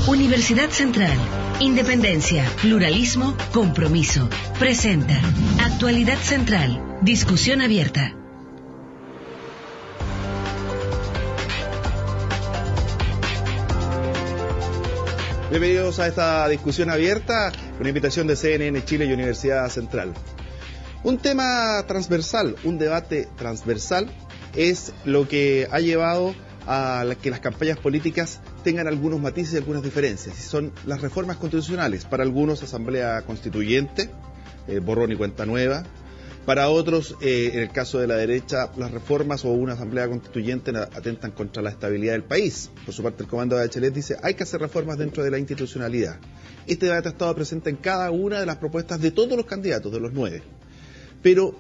Universidad Central. Independencia, pluralismo, compromiso. Presenta Actualidad Central. Discusión abierta. Bienvenidos a esta discusión abierta con invitación de CNN Chile y Universidad Central. Un tema transversal, un debate transversal es lo que ha llevado a que las campañas políticas tengan algunos matices y algunas diferencias. Y son las reformas constitucionales. Para algunos, asamblea constituyente, borrón y cuenta nueva. Para otros, en el caso de la derecha, las reformas o una asamblea constituyente atentan contra la estabilidad del país. Por su parte, el comando de Bachelet dice hay que hacer reformas dentro de la institucionalidad. Este debate ha estado presente en cada una de las propuestas de todos los candidatos, de los 9. Pero,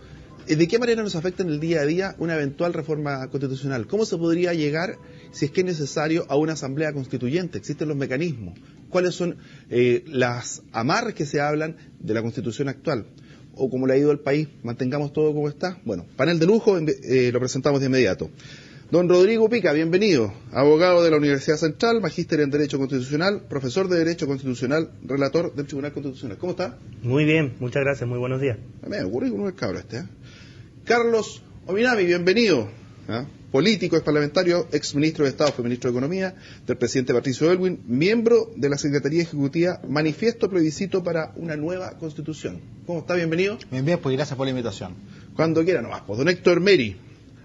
¿de qué manera nos afecta en el día a día una eventual reforma constitucional? ¿Cómo se podría llegar, si es que es necesario, a una asamblea constituyente? ¿Existen los mecanismos? ¿Cuáles son las amarras que se hablan de la constitución actual? O como le ha ido al país, mantengamos todo como está. Bueno, panel de lujo, lo presentamos de inmediato. Don Rodrigo Pica, bienvenido, abogado de la Universidad Central, magíster en Derecho Constitucional, profesor de Derecho Constitucional, relator del Tribunal Constitucional. ¿Cómo está? Muy bien, muchas gracias, muy buenos días. Me ocurrió con un cabro este, Carlos Ominami, bienvenido. Político, ex parlamentario, ex ministro de Estado, fue ministro de Economía, del presidente Patricio Aylwin, miembro de la Secretaría Ejecutiva, Manifiesto Plebiscito para una Nueva Constitución. ¿Cómo está? Bienvenido. Bien, pues gracias por la invitación. Cuando quiera nomás. Pues don Héctor Meri,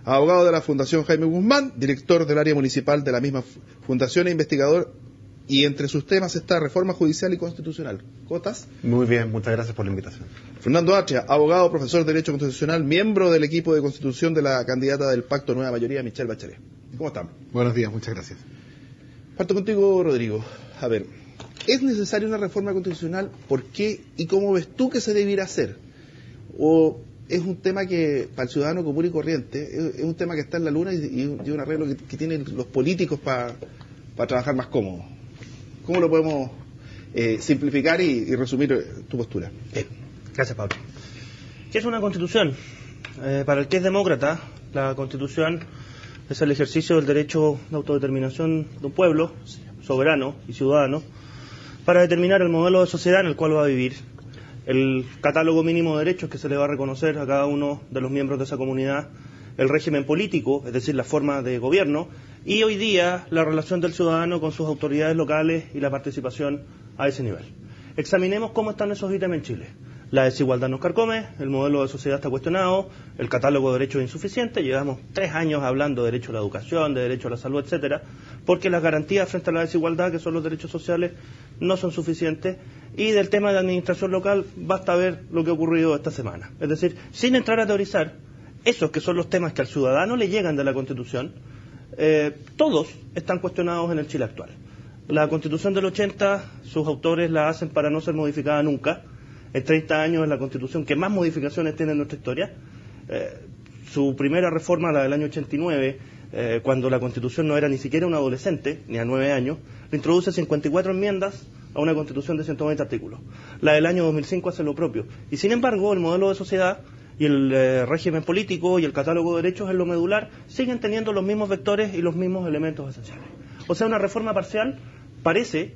abogado de la Fundación Jaime Guzmán, director del área municipal de la misma fundación e investigador, y entre sus temas está reforma judicial y constitucional. ¿Cómo estás? Muy bien, muchas gracias por la invitación. Fernando Atria, abogado, profesor de Derecho Constitucional, miembro del equipo de constitución de la candidata del Pacto Nueva Mayoría, Michelle Bachelet. ¿Cómo están? Buenos días, muchas gracias. Parto contigo, Rodrigo. A ver, ¿es necesaria una reforma constitucional? ¿Por qué? ¿Y cómo ves tú que se debiera hacer? ¿O es un tema que, para el ciudadano común y corriente, es un tema que está en la luna y un arreglo que tienen los políticos para trabajar más cómodo? ¿Cómo lo podemos simplificar y resumir tu postura? Gracias, Pablo. ¿Qué es una constitución? Para el que es demócrata, la constitución es el ejercicio del derecho de autodeterminación de un pueblo soberano y ciudadano para determinar el modelo de sociedad en el cual va a vivir, el catálogo mínimo de derechos que se le va a reconocer a cada uno de los miembros de esa comunidad, el régimen político, es decir, la forma de gobierno, y hoy día la relación del ciudadano con sus autoridades locales y la participación a ese nivel. Examinemos cómo están esos ítems en Chile. La desigualdad nos carcome, el modelo de sociedad está cuestionado, el catálogo de derechos es insuficiente, llevamos 3 años hablando de derecho a la educación, de derecho a la salud, etcétera, porque las garantías frente a la desigualdad, que son los derechos sociales, no son suficientes, y del tema de administración local basta ver lo que ha ocurrido esta semana. Es decir, sin entrar a teorizar, esos que son los temas que al ciudadano le llegan de la Constitución, todos están cuestionados en el Chile actual. La Constitución del 80, sus autores la hacen para no ser modificada nunca. En 30 años es la Constitución que más modificaciones tiene en nuestra historia. Su primera reforma, la del año 89, cuando la Constitución no era ni siquiera un adolescente, ni a 9 años, le introduce 54 enmiendas a una Constitución de 120 artículos. La del año 2005 hace lo propio. Y sin embargo, el modelo de sociedad y el régimen político y el catálogo de derechos en lo medular siguen teniendo los mismos vectores y los mismos elementos esenciales. O sea, una reforma parcial parece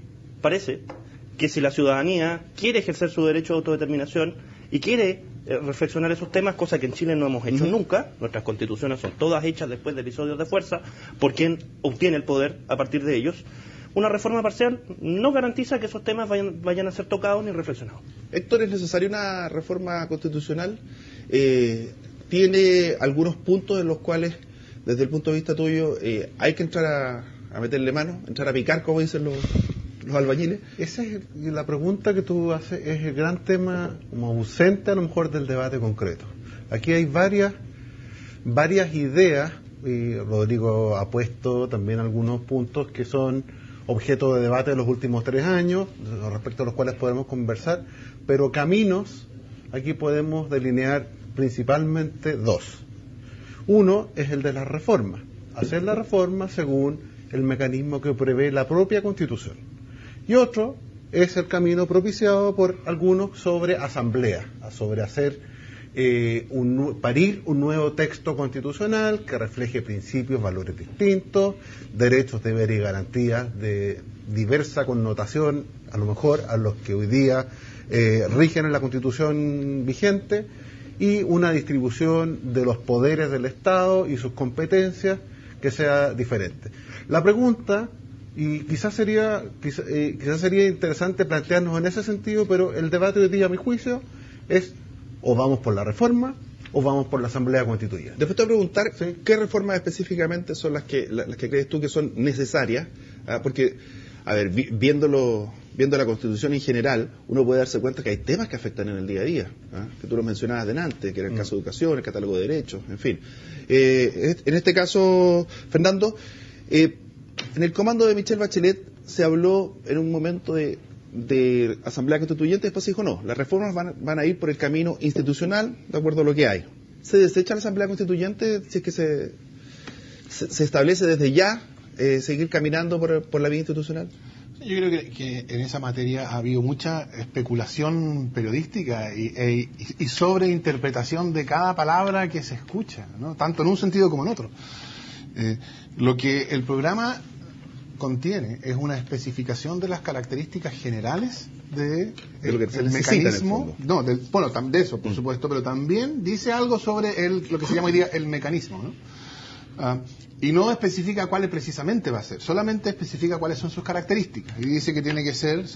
que si la ciudadanía quiere ejercer su derecho de autodeterminación y quiere reflexionar esos temas, cosa que en Chile no hemos hecho nunca, nuestras constituciones son todas hechas después de episodios de fuerza, por quien obtiene el poder a partir de ellos, una reforma parcial no garantiza que esos temas vayan a ser tocados ni reflexionados. Héctor, ¿es necesaria una reforma constitucional? ¿Tiene algunos puntos en los cuales, desde el punto de vista tuyo, hay que entrar a meterle mano, entrar a picar, como dicen los albañiles? Esa es la pregunta que tú haces, es el gran tema como ausente a lo mejor del debate concreto. Aquí hay varias ideas, y Rodrigo ha puesto también algunos puntos que son objeto de debate de los últimos 3 años, respecto a los cuales podemos conversar, pero caminos, aquí podemos delinear principalmente 2. Uno es el de la reforma, hacer la reforma según el mecanismo que prevé la propia Constitución. Y otro es el camino propiciado por algunos sobre asamblea, sobre hacer parir un nuevo texto constitucional que refleje principios, valores distintos, derechos, deberes y garantías de diversa connotación, a lo mejor a los que hoy día rigen en la Constitución vigente, y una distribución de los poderes del Estado y sus competencias que sea diferente. La pregunta, y quizás sería interesante plantearnos en ese sentido, pero el debate hoy día, a mi juicio, es o vamos por la reforma o vamos por la Asamblea Constituyente. Después te voy a preguntar, ¿sí?, qué reformas específicamente son las que crees tú que son necesarias, porque, a ver, viendo la Constitución en general, uno puede darse cuenta que hay temas que afectan en el día a día, que tú lo mencionabas delante, que era el caso de educación, el catálogo de derechos, en fin. En este caso, Fernando, en el comando de Michelle Bachelet se habló en un momento de Asamblea Constituyente, después se dijo no, las reformas van a ir por el camino institucional de acuerdo a lo que hay. ¿Se desecha la Asamblea Constituyente si es que se establece desde ya seguir caminando por la vía institucional? Yo creo que en esa materia ha habido mucha especulación periodística y sobreinterpretación de cada palabra que se escucha, ¿no?, tanto en un sentido como en otro. Lo que el programa contiene es una especificación de las características generales de lo que se mecanismo, de eso, por supuesto, pero también dice algo sobre lo que se llama hoy día el mecanismo, ¿no? Y no especifica cuál precisamente va a ser, solamente especifica cuáles son sus características y dice que tiene que ser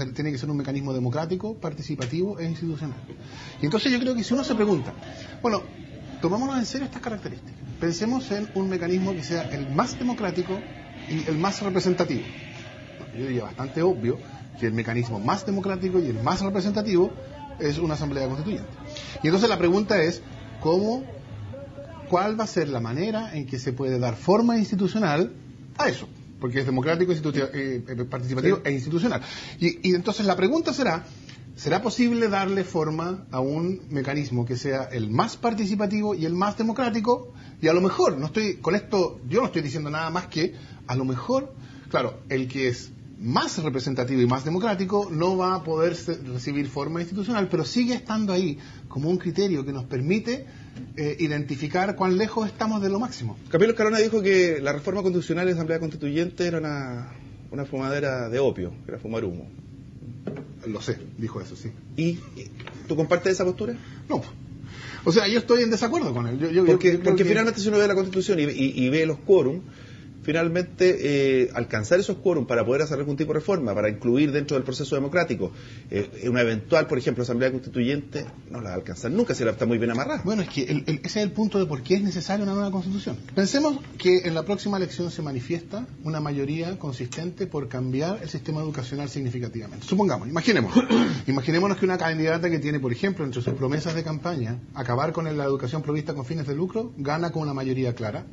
un mecanismo democrático, participativo e institucional. Y entonces yo creo que si uno se pregunta, bueno, tomémonos en serio estas características, pensemos en un mecanismo que sea el más democrático y el más representativo. Yo diría bastante obvio que el mecanismo más democrático y el más representativo es una Asamblea Constituyente. Y entonces la pregunta es, ¿cuál va a ser la manera en que se puede dar forma institucional a eso? Porque es democrático, participativo e institucional. Y entonces la pregunta ¿será posible darle forma a un mecanismo que sea el más participativo y el más democrático? Y a lo mejor, yo no estoy diciendo nada más que, a lo mejor, claro, el que es más representativo y más democrático no va a poder recibir forma institucional, pero sigue estando ahí como un criterio que nos permite identificar cuán lejos estamos de lo máximo. Camilo Escalona dijo que la reforma constitucional de la Asamblea Constituyente era una fumadera de opio, que era fumar humo. Lo sé, dijo eso, sí. ¿Y tú compartes esa postura? No. O sea, yo estoy en desacuerdo con él. Porque finalmente si uno ve la Constitución y ve los quórum, finalmente alcanzar esos quórum para poder hacer algún tipo de reforma, para incluir dentro del proceso democrático una eventual, por ejemplo, Asamblea Constituyente, no la va a alcanzar nunca si la está muy bien amarrada. Bueno, es que ese es el punto de por qué es necesaria una nueva Constitución. Pensemos que en la próxima elección se manifiesta una mayoría consistente por cambiar el sistema educacional significativamente. Supongamos, imaginémonos que una candidata que tiene, por ejemplo, entre sus promesas de campaña, acabar con la educación provista con fines de lucro, gana con una mayoría clara.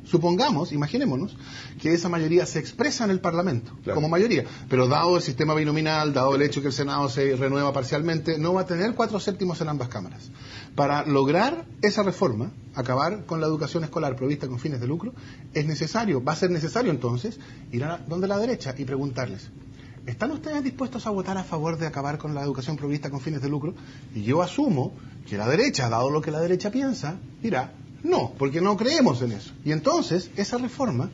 Imaginémonos que esa mayoría se expresa en el Parlamento, claro, como mayoría, pero dado el sistema binominal, dado el hecho que el Senado se renueva parcialmente, no va a tener 4/7 en ambas cámaras. Para lograr esa reforma, acabar con la educación escolar provista con fines de lucro, va a ser necesario entonces ir a donde la derecha y preguntarles, ¿están ustedes dispuestos a votar a favor de acabar con la educación provista con fines de lucro? Y yo asumo que la derecha, dado lo que la derecha piensa, dirá, no, porque no creemos en eso. Y entonces esa reforma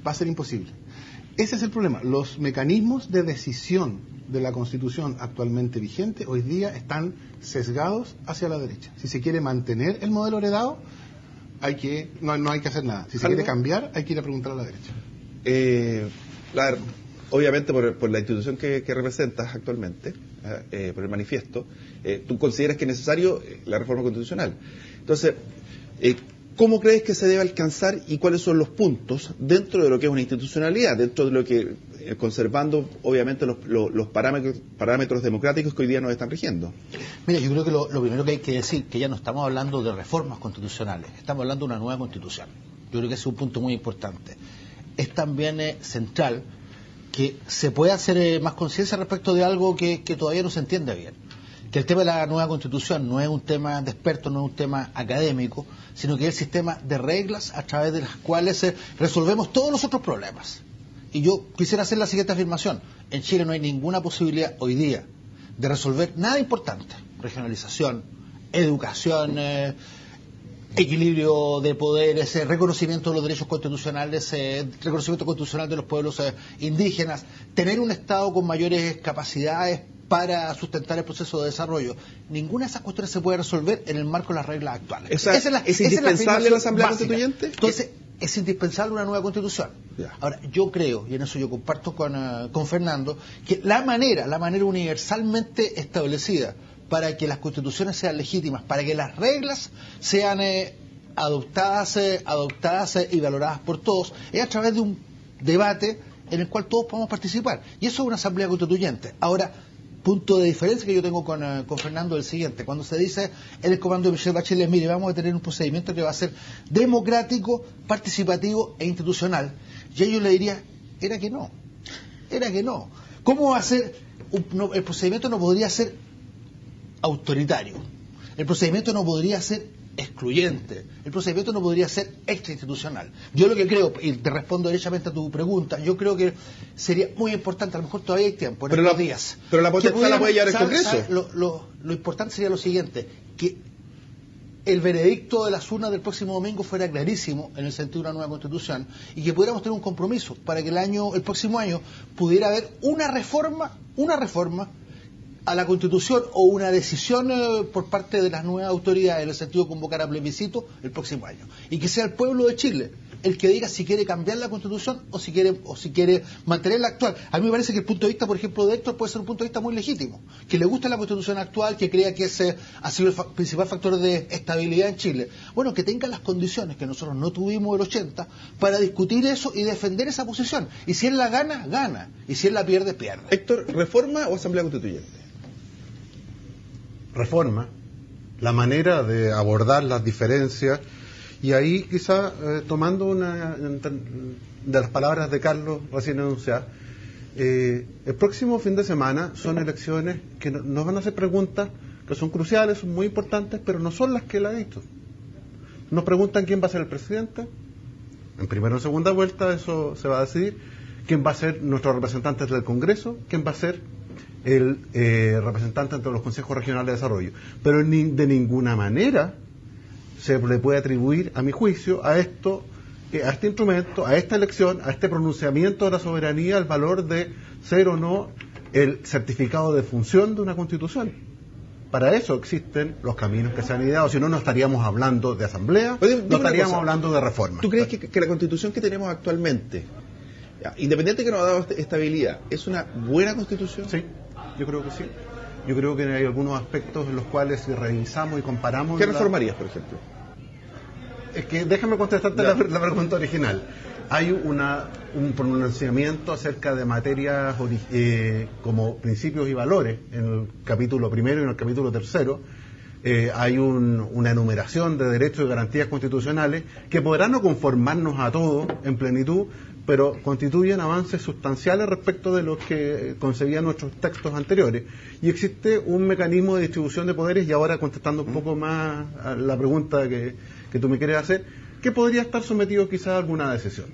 va a ser imposible. Ese es el problema. Los mecanismos de decisión de la Constitución actualmente vigente hoy día están sesgados hacia la derecha. Si se quiere mantener el modelo heredado, no hay que hacer nada. Si se quiere cambiar, hay que ir a preguntar a la derecha. Obviamente por la institución que representas actualmente, por el manifiesto, tú consideras que es necesario la reforma constitucional. Entonces, ¿cómo crees que se debe alcanzar y cuáles son los puntos dentro de lo que es una institucionalidad, dentro de lo que, conservando obviamente los parámetros democráticos que hoy día nos están rigiendo? Mira, yo creo que lo primero que hay que decir que ya no estamos hablando de reformas constitucionales, estamos hablando de una nueva constitución. Yo creo que ese es un punto muy importante. Es también central que se pueda hacer más conciencia respecto de algo que todavía no se entiende bien. Que el tema de la nueva constitución no es un tema de expertos, no es un tema académico, sino que es el sistema de reglas a través de las cuales resolvemos todos los otros problemas. Y yo quisiera hacer la siguiente afirmación. En Chile no hay ninguna posibilidad hoy día de resolver nada importante. Regionalización, educación, equilibrio de poderes, reconocimiento de los derechos constitucionales, reconocimiento constitucional de los pueblos indígenas, tener un Estado con mayores capacidades para sustentar el proceso de desarrollo. Ninguna de esas cuestiones se puede resolver en el marco de las reglas actuales. ¿Es indispensable la Asamblea básica. Constituyente? Entonces, es indispensable una nueva Constitución. Ya. Ahora, yo creo, y en eso yo comparto con Fernando, que la manera universalmente establecida para que las constituciones sean legítimas, para que las reglas sean adoptadas y valoradas por todos, es a través de un debate en el cual todos podemos participar. Y eso es una asamblea constituyente. Ahora, punto de diferencia que yo tengo con Fernando es el siguiente. Cuando se dice en el comando de Michelle Bachelet, mire, vamos a tener un procedimiento que va a ser democrático, participativo e institucional, y yo le diría, era que no. ¿Cómo va a ser? El procedimiento no podría ser autoritario. El procedimiento no podría ser excluyente. El procedimiento no podría ser extrainstitucional. Yo lo que creo, y te respondo derechamente a tu pregunta, yo creo que sería muy importante, a lo mejor todavía hay tiempo, en estos días. Pero la potestad la puede llevar el Congreso. Lo importante sería lo siguiente, que el veredicto de las urnas del próximo domingo fuera clarísimo en el sentido de una nueva Constitución y que pudiéramos tener un compromiso para que el próximo año pudiera haber una reforma a la Constitución o una decisión por parte de las nuevas autoridades en el sentido de convocar a plebiscito el próximo año. Y que sea el pueblo de Chile el que diga si quiere cambiar la Constitución o si quiere mantener la actual. A mí me parece que el punto de vista, por ejemplo, de Héctor puede ser un punto de vista muy legítimo. Que le guste la Constitución actual, que crea que ese ha sido el principal factor de estabilidad en Chile. Bueno, que tenga las condiciones que nosotros no tuvimos el 80 para discutir eso y defender esa posición. Y si él la gana, gana. Y si él la pierde, pierde. Héctor, ¿reforma o Asamblea Constituyente? Reforma, la manera de abordar las diferencias, y ahí quizá tomando una de las palabras de Carlos recién enunciadas, el próximo fin de semana son elecciones que nos van a hacer preguntas que son cruciales, son muy importantes, pero no son las que él ha dicho. Nos preguntan quién va a ser el presidente, en primera o en segunda vuelta eso se va a decidir, quién va a ser nuestros representantes del Congreso, quién va a ser el representante entre los consejos regionales de desarrollo, pero de ninguna manera se le puede atribuir, a mi juicio, a este instrumento, a esta elección, a este pronunciamiento de la soberanía, el valor de ser o no el certificado de función de una Constitución. Para eso existen los caminos que se han ideado, si no, no estaríamos hablando de asamblea, no estaríamos hablando de reforma. ¿Tú crees que la Constitución que tenemos actualmente, independiente que nos ha dado estabilidad, es una buena Constitución? Sí, yo creo que sí. Yo creo que hay algunos aspectos en los cuales si revisamos y comparamos... ¿Qué reformarías, por ejemplo? Es que déjame contestarte la pregunta original. Hay un pronunciamiento acerca de materias como principios y valores en el capítulo primero y en el capítulo tercero. Hay una enumeración de derechos y garantías constitucionales que podrán no conformarnos a todos en plenitud, pero constituyen avances sustanciales respecto de los que concebían nuestros textos anteriores. Y existe un mecanismo de distribución de poderes, y ahora contestando un poco más a la pregunta que tú me quieres hacer, que podría estar sometido quizás a alguna decisión.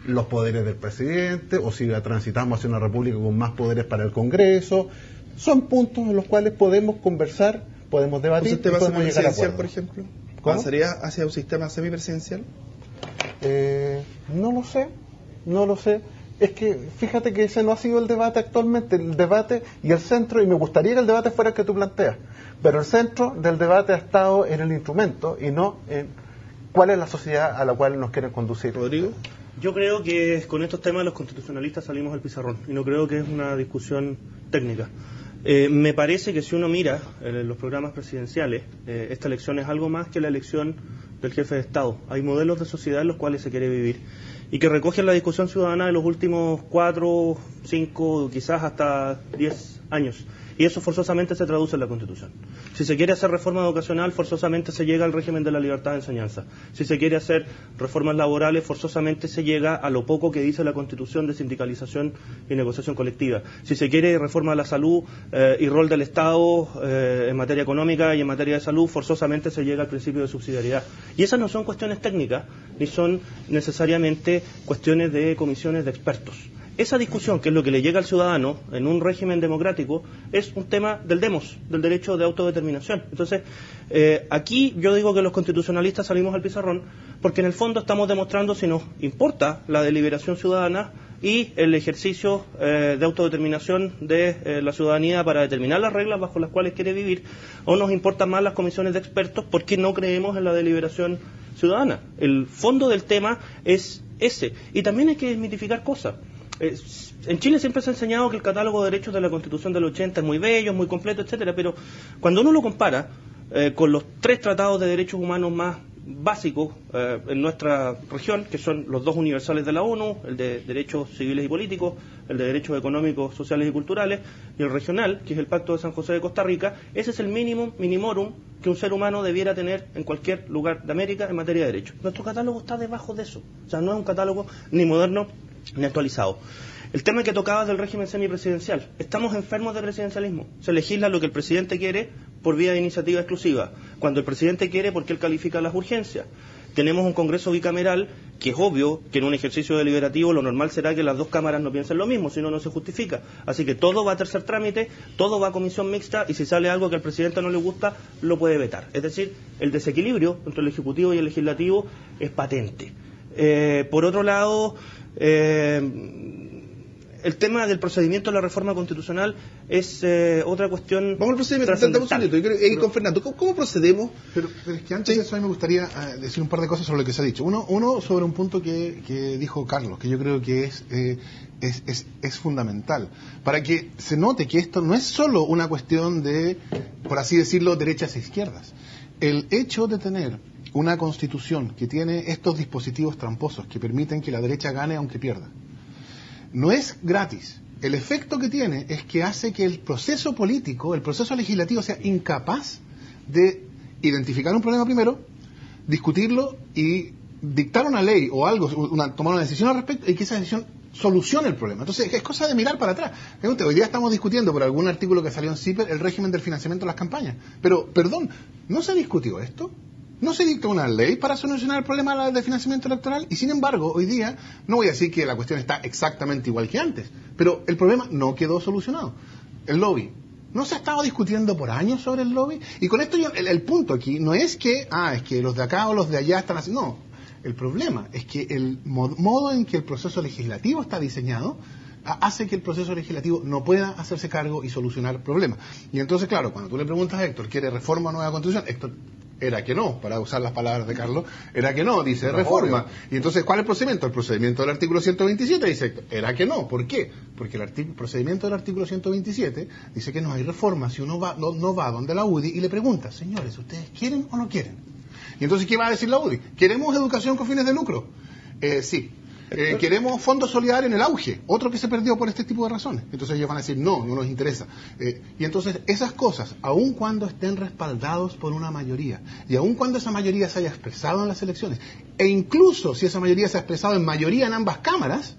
Los poderes del presidente, o si transitamos hacia una república con más poderes para el Congreso, son puntos en los cuales podemos conversar, podemos debatir. ¿Un sistema semipresidencial, por ejemplo? ¿Cómo? ¿Pasaría hacia un sistema semipresidencial? No lo sé. Es que fíjate que ese no ha sido el debate actualmente. El debate y el centro, y me gustaría que el debate fuera el que tú planteas, pero el centro del debate ha estado en el instrumento y no en cuál es la sociedad a la cual nos quieren conducir. Rodrigo. Yo creo que con estos temas los constitucionalistas salimos al pizarrón y no creo que es una discusión técnica. Me parece que si uno mira los programas presidenciales, esta elección es algo más que la elección del jefe de Estado. Hay modelos de sociedad en los cuales se quiere vivir y que recogen la discusión ciudadana de los últimos 4, 5, quizás hasta 10 años. Y eso forzosamente se traduce en la Constitución. Si se quiere hacer reforma educacional, forzosamente se llega al régimen de la libertad de enseñanza. Si se quiere hacer reformas laborales, forzosamente se llega a lo poco que dice la Constitución de sindicalización y negociación colectiva. Si se quiere reforma de la salud y rol del Estado en materia económica y en materia de salud, forzosamente se llega al principio de subsidiariedad. Y esas no son cuestiones técnicas, ni son necesariamente cuestiones de comisiones de expertos. esa discusión, que es lo que le llega al ciudadano en un régimen democrático, es un tema del demos, del derecho de autodeterminación. Entonces, aquí yo digo que los constitucionalistas salimos al pizarrón porque en el fondo estamos demostrando si nos importa la deliberación ciudadana y el ejercicio de autodeterminación de la ciudadanía para determinar las reglas bajo las cuales quiere vivir, o nos importan más las comisiones de expertos porque no creemos en la deliberación ciudadana. El fondo del tema es ese. Y también hay que desmitificar cosas. En Chile siempre se ha enseñado que el catálogo de derechos de la Constitución del 80 es muy bello, es muy completo, etcétera, pero cuando uno lo compara con los 3 tratados de derechos humanos más básicos en nuestra región, que son los 2 universales de la ONU, el de derechos civiles y políticos, el de derechos económicos, sociales y culturales, y el regional, que es el Pacto de San José de Costa Rica, ese es el minimorum que un ser humano debiera tener en cualquier lugar de América en materia de derechos. Nuestro catálogo está debajo de eso, o sea, no es un catálogo ni moderno ni actualizado. El tema que tocaba del régimen semipresidencial. Estamos enfermos de presidencialismo. Se legisla lo que el presidente quiere por vía de iniciativa exclusiva. Cuando el presidente quiere, porque él califica las urgencias. Tenemos un Congreso bicameral que es obvio que en un ejercicio deliberativo lo normal será que las 2 cámaras no piensen lo mismo, si no, no se justifica. Así que todo va a tercer trámite, todo va a comisión mixta, y si sale algo que al presidente no le gusta, lo puede vetar. Es decir, el desequilibrio entre el Ejecutivo y el Legislativo es patente. Por otro lado, el tema del procedimiento de la reforma constitucional es otra cuestión. Vamos al procedimiento, dame un segundito. Yo creo que con Fernando, ¿cómo procedemos? Pero es que antes de eso a mí me gustaría decir un par de cosas sobre lo que se ha dicho. Uno sobre un punto que dijo Carlos, que yo creo que es fundamental, para que se note que esto no es solo una cuestión de, por así decirlo, derechas e izquierdas. El hecho de tener una constitución que tiene estos dispositivos tramposos que permiten que la derecha gane aunque pierda, no es gratis. El efecto que tiene es que hace que el proceso político, el proceso legislativo, sea incapaz de identificar un problema primero, discutirlo y dictar una ley o algo, tomar una decisión al respecto, y que esa decisión solucione el problema. Entonces, es cosa de mirar para atrás. Hoy día estamos discutiendo por algún artículo que salió en CIPER el régimen del financiamiento de las campañas. Pero, perdón, ¿no se discutió esto? ¿No se dictó una ley para solucionar el problema de financiamiento electoral? Y sin embargo, hoy día, no voy a decir que la cuestión está exactamente igual que antes, pero el problema no quedó solucionado. El lobby. ¿No se ha estado discutiendo por años sobre el lobby? Y con esto el punto aquí no es que, es que los de acá o los de allá están haciendo... No, el problema es que el modo en que el proceso legislativo está diseñado hace que el proceso legislativo no pueda hacerse cargo y solucionar problemas. Y entonces, claro, cuando tú le preguntas a Héctor, ¿quiere reforma o nueva constitución? Héctor, era que no, para usar las palabras de Carlos, era que no, dice reforma. Y entonces, ¿cuál es el procedimiento? El procedimiento del artículo 127, dice Héctor, era que no. ¿Por qué? Porque el procedimiento del artículo 127 dice que no hay reforma si uno no va donde la UDI y le pregunta, señores, ¿ustedes quieren o no quieren? Y entonces, ¿qué va a decir la UDI? ¿Queremos educación con fines de lucro? Sí. Queremos fondos solidarios en el auge, otro que se perdió por este tipo de razones. Entonces ellos van a decir, no nos interesa. Y entonces esas cosas, aun cuando estén respaldados por una mayoría, y aun cuando esa mayoría se haya expresado en las elecciones, e incluso si esa mayoría se ha expresado en mayoría en ambas cámaras,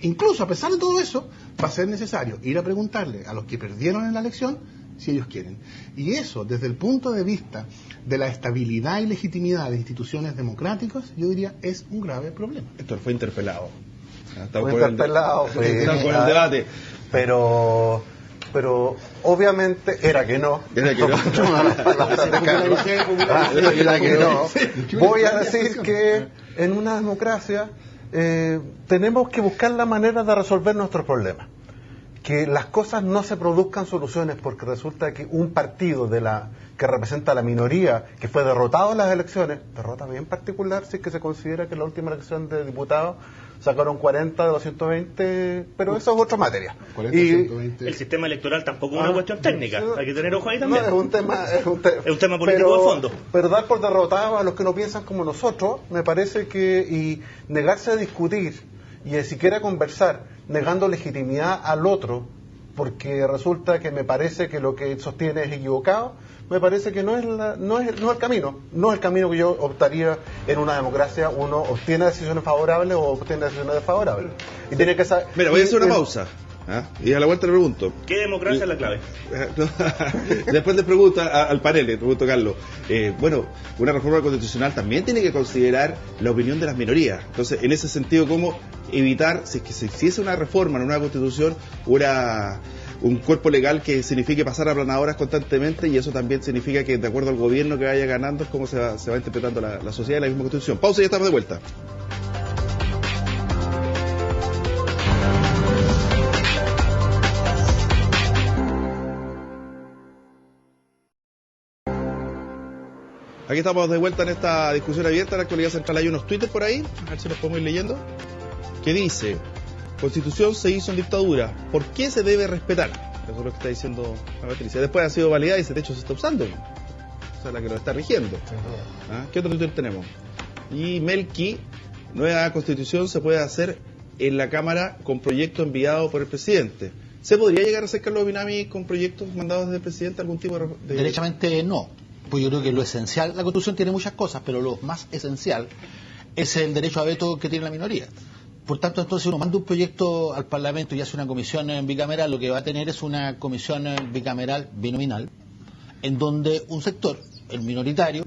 incluso a pesar de todo eso, va a ser necesario ir a preguntarle a los que perdieron en la elección si ellos quieren. Y eso, desde el punto de vista de la estabilidad y legitimidad de instituciones democráticas, yo diría, es un grave problema. Héctor fue interpelado. Fue interpelado. Con el debate. Pero obviamente era que no. Era que no. Voy a decir que en una democracia tenemos que buscar la manera de resolver nuestros problemas. Que las cosas no se produzcan soluciones porque resulta que un partido que representa a la minoría que fue derrotado en las elecciones, derrota bien particular si es que se considera que en la última elección de diputados sacaron 40 de los 120, pero eso es otra materia. 40, y 120. El sistema electoral tampoco es una cuestión técnica, hay que tener ojo ahí también. No, es un tema político de fondo. Pero dar por derrotados a los que no piensan como nosotros, me parece que, y negarse a discutir y ni siquiera conversar, negando legitimidad al otro, porque resulta que me parece que lo que sostiene es equivocado, me parece que no es el camino que yo optaría en una democracia. Uno obtiene decisiones favorables o obtiene decisiones desfavorables. Y tiene que saber. Mira, voy a hacer una pausa. ¿Ah? Y a la vuelta le pregunto. ¿Qué democracia es la clave? Después le pregunto al panel, le pregunto a Carlos. Bueno, una reforma constitucional también tiene que considerar la opinión de las minorías. Entonces, en ese sentido, ¿cómo evitar, si es que se hiciese una reforma en una constitución, un cuerpo legal que signifique pasar aplanadoras constantemente, y eso también significa que, de acuerdo al gobierno que vaya ganando, es como se va interpretando la sociedad y la misma constitución? Pausa y ya estamos de vuelta. Aquí estamos de vuelta en esta discusión abierta en la actualidad central. Hay unos twitters por ahí, a ver si los podemos ir leyendo, que dice: Constitución se hizo en dictadura, ¿por qué se debe respetar? Eso es lo que está diciendo la Patricia. Después ha sido validada y de hecho se está usando, o sea, la que lo está rigiendo. ¿Ah? ¿Qué otro twitter tenemos? Y Melqui: nueva Constitución se puede hacer en la Cámara con proyecto enviado por el presidente. ¿Se podría llegar a hacer, Carlos Binami, con proyectos mandados desde el presidente algún tipo de...? Derechamente no. Pues yo creo que lo esencial, la Constitución tiene muchas cosas, pero lo más esencial es el derecho a veto que tiene la minoría. Por tanto, entonces, si uno manda un proyecto al Parlamento y hace una comisión bicameral, lo que va a tener es una comisión bicameral binominal, en donde un sector, el minoritario,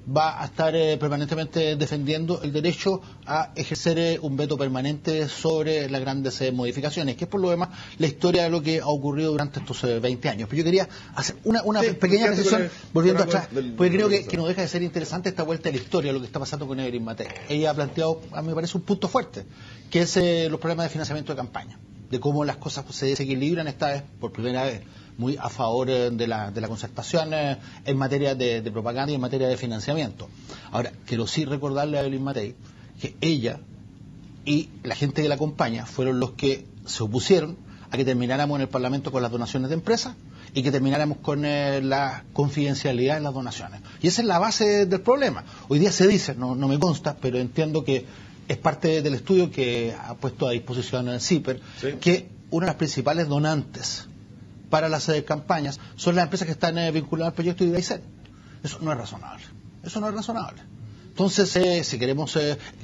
va a estar permanentemente defendiendo el derecho a ejercer un veto permanente sobre las grandes modificaciones, que es por lo demás la historia de lo que ha ocurrido durante estos 20 años. Pero yo quería hacer una pequeña precisión, volviendo atrás, porque creo que no deja de ser interesante esta vuelta de la historia, lo que está pasando con Evelyn Matei. Ella ha planteado, a mí me parece, un punto fuerte, que es los problemas de financiamiento de campaña, de cómo las cosas se desequilibran esta vez, por primera vez, muy a favor de la concertación en materia de propaganda y en materia de financiamiento. Ahora, quiero sí recordarle a Evelyn Matei que ella y la gente que la acompaña fueron los que se opusieron a que termináramos en el Parlamento con las donaciones de empresas y que termináramos con la confidencialidad en las donaciones. Y esa es la base del problema. Hoy día se dice, no me consta, pero entiendo que es parte del estudio que ha puesto a disposición el CIPER, ¿sí?, que una de las principales donantes para las campañas son las empresas que están vinculadas al proyecto de Idaicen. Eso no es razonable. Eso no es razonable. Entonces, si queremos,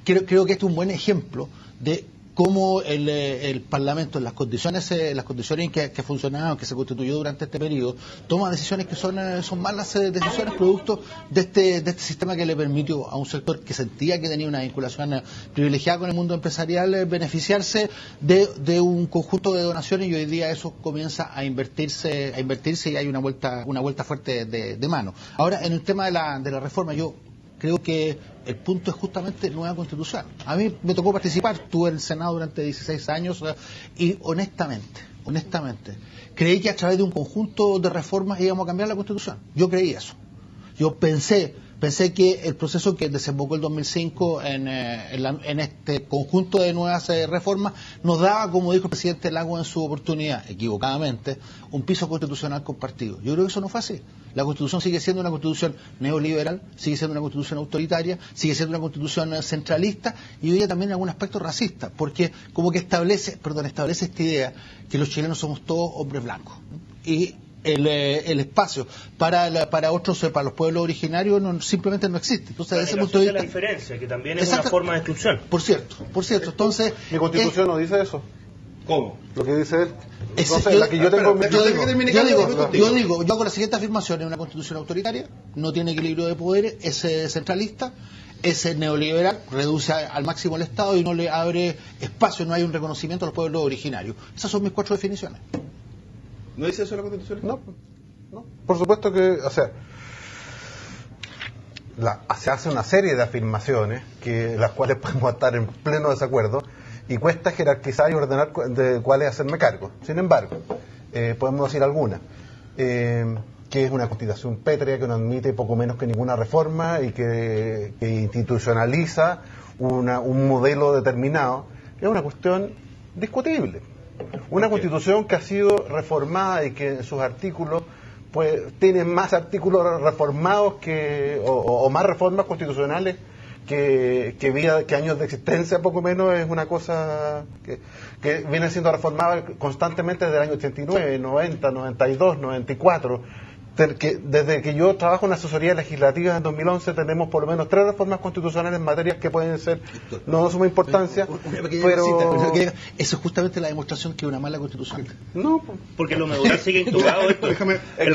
creo que este es un buen ejemplo de cómo el Parlamento, en las condiciones en que ha funcionado, que se constituyó durante este periodo, toma decisiones que son malas decisiones producto de este sistema que le permitió a un sector que sentía que tenía una vinculación privilegiada con el mundo empresarial beneficiarse de un conjunto de donaciones, y hoy día eso comienza a invertirse y hay una vuelta fuerte de mano. Ahora, en el tema de la reforma, yo creo que el punto es justamente nueva constitución. A mí me tocó participar, estuve en el Senado durante 16 años y honestamente, creí que a través de un conjunto de reformas íbamos a cambiar la constitución. Yo creí eso. Yo pensé que el proceso que desembocó el 2005 en este conjunto de nuevas reformas nos daba, como dijo el presidente Lago en su oportunidad, equivocadamente, un piso constitucional compartido. Yo creo que eso no fue así. La Constitución sigue siendo una Constitución neoliberal, sigue siendo una Constitución autoritaria, sigue siendo una Constitución centralista y hoy día también en algún aspecto racista, porque como que establece esta idea que los chilenos somos todos hombres blancos. Y el espacio para otros, para los pueblos originarios, simplemente no existe. Entonces, desde ese punto de vista, la diferencia, que también es una forma de exclusión. Por cierto. Entonces, mi Constitución no dice eso. ¿Cómo? Lo que dice él. Entonces, la que yo tengo. Yo hago la siguiente afirmación: es una Constitución autoritaria, no tiene equilibrio de poderes, es centralista, es neoliberal, reduce al máximo el Estado y no le abre espacio, no hay un reconocimiento a los pueblos originarios. Esas son mis 4 definiciones. ¿No dice eso la Constitución? No. Por supuesto que, se hace una serie de afirmaciones las cuales podemos estar en pleno desacuerdo y cuesta jerarquizar y ordenar de cuáles hacerme cargo. Sin embargo, podemos decir algunas. Que es una constitución pétrea que no admite poco menos que ninguna reforma y que institucionaliza un modelo determinado. Es una cuestión discutible. Una constitución que ha sido reformada y que en sus artículos tiene más artículos reformados o más reformas constitucionales que años de existencia, poco menos, es una cosa que viene siendo reformada constantemente desde el año 89, 90, 92, 94. desde que yo trabajo en asesoría legislativa en 2011 tenemos por lo menos 3 reformas constitucionales en materias que pueden ser no de suma importancia, pero eso es justamente la demostración que es una mala constitución. No, porque lo medular sigue intubado esto. El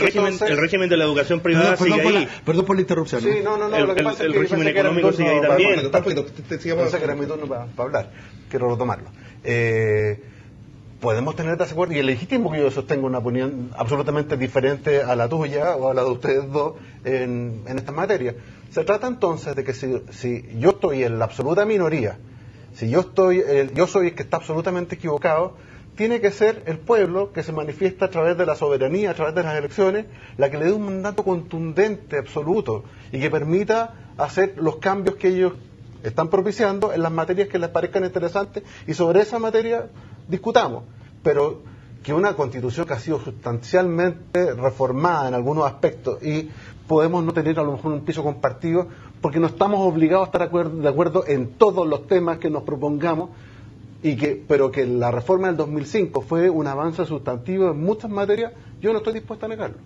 régimen de la educación privada sigue ahí. Perdón por la interrupción. Sí, no, lo que pasa es que régimen económico sigue ahí también. Pensé que era mi turno para hablar. Quiero retomarlo. Podemos tener desacuerdo, y es legítimo que yo sostenga una opinión absolutamente diferente a la tuya o a la de ustedes dos en esta materia. Se trata entonces de que si yo estoy en la absoluta minoría, si yo soy el que está absolutamente equivocado, tiene que ser el pueblo que se manifiesta a través de la soberanía, a través de las elecciones, la que le dé un mandato contundente, absoluto, y que permita hacer los cambios que ellos están propiciando en las materias que les parezcan interesantes, y sobre esa materia discutamos. Pero que una constitución que ha sido sustancialmente reformada en algunos aspectos, y podemos no tener a lo mejor un piso compartido, porque no estamos obligados a estar de acuerdo en todos los temas que nos propongamos, pero que la reforma del 2005 fue un avance sustantivo en muchas materias, yo no estoy dispuesto a negarlo.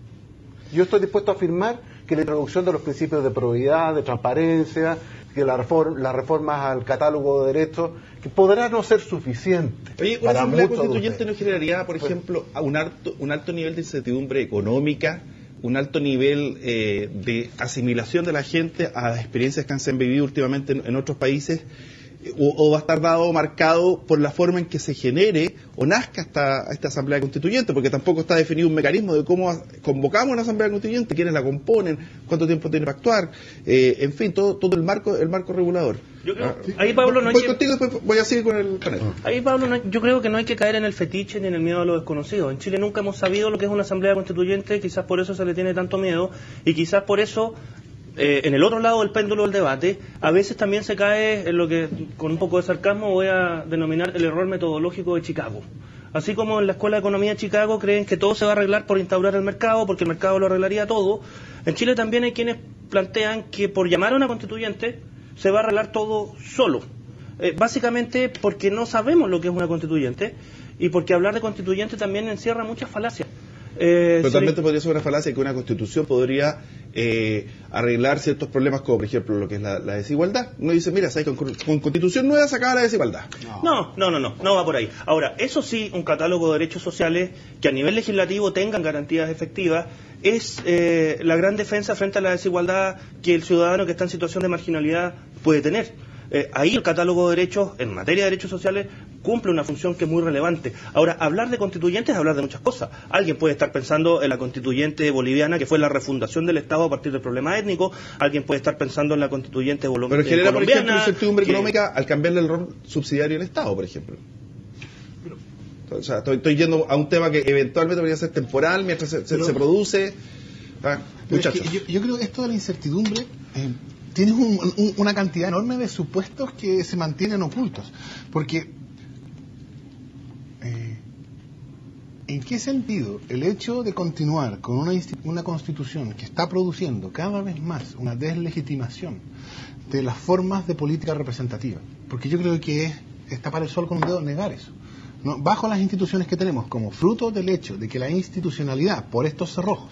Yo estoy dispuesto a afirmar que la introducción de los principios de probidad, de transparencia, que las reformas al catálogo de derechos, que podrá no ser suficiente. Oye, ¿una asamblea constituyente no generaría, por ejemplo, un alto nivel de incertidumbre económica, un alto nivel de asimilación de la gente a las experiencias que se han vivido últimamente en otros países? O va a estar marcado por la forma en que se genere o nazca esta asamblea constituyente, porque tampoco está definido un mecanismo de cómo convocamos una asamblea constituyente, quiénes la componen, cuánto tiempo tiene para actuar, en fin, todo el marco regulador. Yo creo, ahí Pablo no hay voy contigo, después voy a seguir con el panel. Ahí Pablo, yo creo que no hay que caer en el fetiche ni en el miedo a lo desconocido. En Chile nunca hemos sabido lo que es una asamblea constituyente, quizás por eso se le tiene tanto miedo, y quizás por eso en el otro lado del péndulo del debate, a veces también se cae en lo que, con un poco de sarcasmo, voy a denominar el error metodológico de Chicago. Así como en la Escuela de Economía de Chicago creen que todo se va a arreglar por instaurar el mercado, porque el mercado lo arreglaría todo, en Chile también hay quienes plantean que por llamar a una constituyente se va a arreglar todo solo. Básicamente porque no sabemos lo que es una constituyente, y porque hablar de constituyente también encierra muchas falacias. Totalmente podría ser una falacia que una constitución podría arreglar ciertos problemas, como por ejemplo lo que es la desigualdad. Uno dice, mira, ¿sabes? Con constitución nueva se acaba la desigualdad. No va por ahí. Ahora, eso sí, un catálogo de derechos sociales que a nivel legislativo tengan garantías efectivas es la gran defensa frente a la desigualdad que el ciudadano que está en situación de marginalidad puede tener. Ahí el catálogo de derechos, en materia de derechos sociales, cumple una función que es muy relevante. Ahora, hablar de constituyentes es hablar de muchas cosas. Alguien puede estar pensando en la constituyente boliviana, que fue la refundación del Estado a partir del problema étnico. Alguien puede estar pensando en la constituyente colombiana. Pero genera, por ejemplo, incertidumbre económica al cambiarle el rol subsidiario del Estado, por ejemplo. O sea, estoy yendo a un tema que eventualmente podría ser temporal mientras se produce. Muchachos. Es que yo creo que esto de la incertidumbre... tienes una cantidad enorme de supuestos que se mantienen ocultos. Porque, ¿en qué sentido el hecho de continuar con una constitución que está produciendo cada vez más una deslegitimación de las formas de política representativa? Porque yo creo que es tapar el sol con un dedo negar eso. ¿No? Bajo las instituciones que tenemos, como fruto del hecho de que la institucionalidad, por estos cerrojos,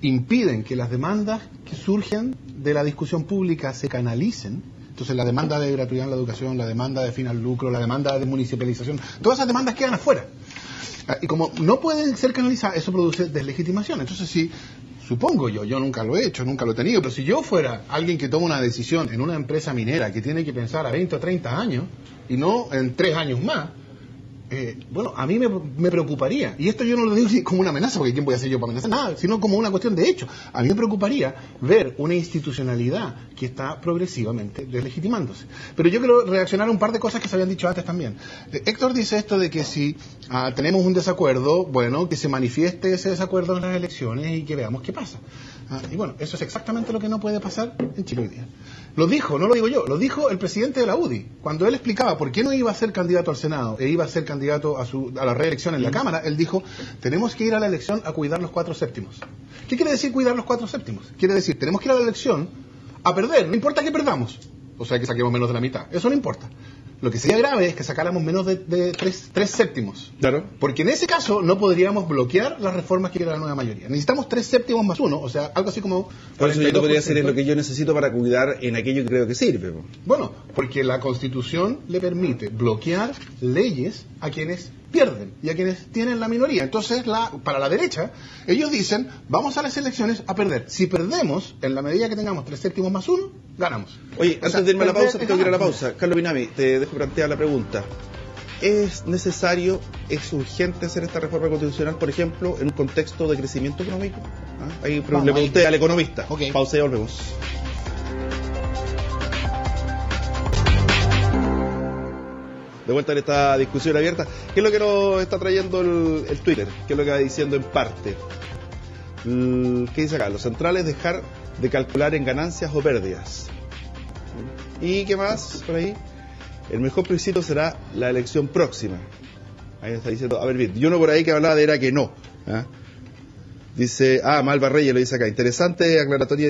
impiden que las demandas que surgen de la discusión pública se canalicen. Entonces la demanda de gratuidad en la educación, la demanda de fin al lucro, la demanda de municipalización, todas esas demandas quedan afuera. Y como no pueden ser canalizadas, eso produce deslegitimación. Entonces si, supongo yo nunca lo he hecho, nunca lo he tenido, pero si yo fuera alguien que toma una decisión en una empresa minera que tiene que pensar a 20 o 30 años y no en 3 años más, bueno, a mí me preocuparía, y esto yo no lo digo como una amenaza, porque ¿quién voy a ser yo para amenazar? Nada, sino como una cuestión de hecho. A mí me preocuparía ver una institucionalidad que está progresivamente deslegitimándose. Pero yo quiero reaccionar a un par de cosas que se habían dicho antes también. Héctor dice esto de que si tenemos un desacuerdo, bueno, que se manifieste ese desacuerdo en las elecciones y que veamos qué pasa. Y bueno, eso es exactamente lo que no puede pasar en Chile hoy día. Lo dijo, no lo digo yo, lo dijo el presidente de la UDI. Cuando él explicaba por qué no iba a ser candidato al Senado e iba a ser candidato a la reelección en la Cámara, él dijo, tenemos que ir a la elección a cuidar los 4/7. ¿Qué quiere decir cuidar los 4/7? Quiere decir, tenemos que ir a la elección a perder, no importa que perdamos. O sea, que saquemos menos de la mitad, eso no importa. Lo que sería grave es que sacáramos menos de 3 séptimos. Claro. Porque en ese caso no podríamos bloquear las reformas que quiere la nueva mayoría. Necesitamos 3 séptimos más 1, o sea, algo así como... Por eso yo te podría decir es lo que yo necesito para cuidar en aquello que creo que sirve. Bueno, porque la Constitución le permite bloquear leyes a quienes pierden y a quienes tienen la minoría. Entonces, para la derecha, ellos dicen, vamos a las elecciones a perder. Si perdemos, en la medida que tengamos 3 séptimos más 1, ganamos. Oye, antes de irme a la pausa, te tengo que ir a la pausa. Carlos Binami, te dejo plantear la pregunta. ¿Es necesario, es urgente hacer esta reforma constitucional, por ejemplo, en un contexto de crecimiento económico? Ahí le pregunté al economista. Okay. Pausa y volvemos. De vuelta en esta discusión abierta. ¿Qué es lo que nos está trayendo el Twitter? ¿Qué es lo que va diciendo en parte? ¿Qué dice acá? Los centrales dejar de calcular en ganancias o pérdidas. ¿Y qué más por ahí? El mejor plebiscito será la elección próxima. Ahí está diciendo, a ver, y uno por ahí que hablaba de era que no. Dice, Malva Reyes lo dice acá, interesante aclaratoria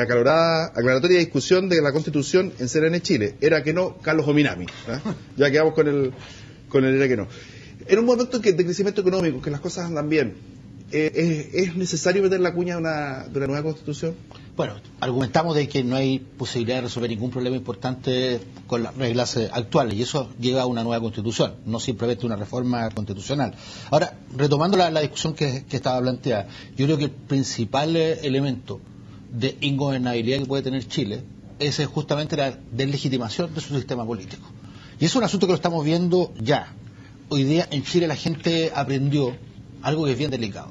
aclaratoria discusión de la Constitución en CNN Chile. Era que no, Carlos Ominami. Ya quedamos con el era que no. En un momento de crecimiento económico, que las cosas andan bien, ¿es necesario meter la cuña de una nueva Constitución? Bueno, argumentamos de que no hay posibilidad de resolver ningún problema importante con las reglas actuales, y eso lleva a una nueva Constitución, no simplemente una reforma constitucional. Ahora, retomando la discusión que estaba planteada, yo creo que el principal elemento de ingobernabilidad que puede tener Chile es justamente la deslegitimación de su sistema político. Y eso es un asunto que lo estamos viendo ya. Hoy día en Chile la gente aprendió algo que es bien delicado,